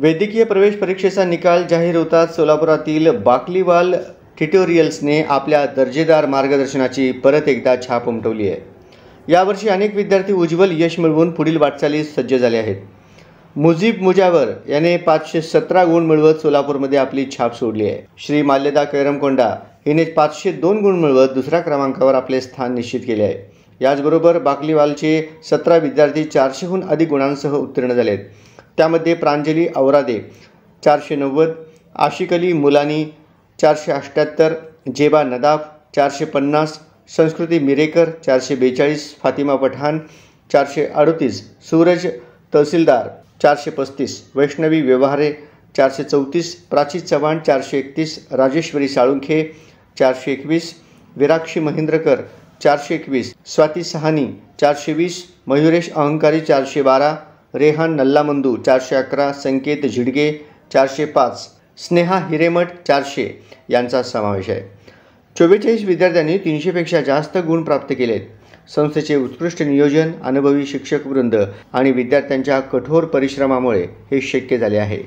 वैद्यकीय प्रवेश परीक्षेचा निकाल जाहीर होताच सोलापुरातील बाकलीवाल ट्युटोरियल्सने आपल्या दर्जेदार मार्गदर्शनाची परत एकदा छाप उमटवली आहे। यावर्षी अनेक विद्यार्थी उज्ज्वल यश मिळवून पुढील वाटचालीस सज्ज झाले आहेत। मुजीब मुजावर याने 517 गुण मिळवत सोलापूरमध्ये आपली छाप सोडली आहे। श्री माल्यदा कैरमकोंडा हिने 502 गुण मिळवत दुसऱ्या क्रमांकावर आपले स्थान निश्चित केले आहे। याचबरोबर बाकलीवालचे 17 विद्यार्थी 400हून अधिक गुणांसह उत्तीर्ण झाले आहेत। त्यामध्ये प्रांजली औरादे 490, आशिक अली मुलानी 478, जेबा नदाफ 450, संस्कृती मिरेकर 442, फातिमा पठाण 438, सूरज तहसीलदार 435, वैष्णवी व्यवहारे 434, प्राची चव्हाण 431, राजेश्वरी साळुंखे 421, विराक्षी महेंद्रकर 421, स्वाती सहानी 420, मयुरेश अहंकारी 412, रेहान नल्लामंदू 411, संकेत झिडगे 405, स्नेहा हिरेमठ 400 यांचा समावेश आहे। 44 विद्यार्थ्यांनी 300पेक्षा जास्त गुण प्राप्त केले आहेत। संस्थेचे उत्कृष्ट नियोजन, अनुभवी शिक्षक वृंद आणि विद्यार्थ्यांच्या कठोर परिश्रमामुळे हे शक्य झाले आहे।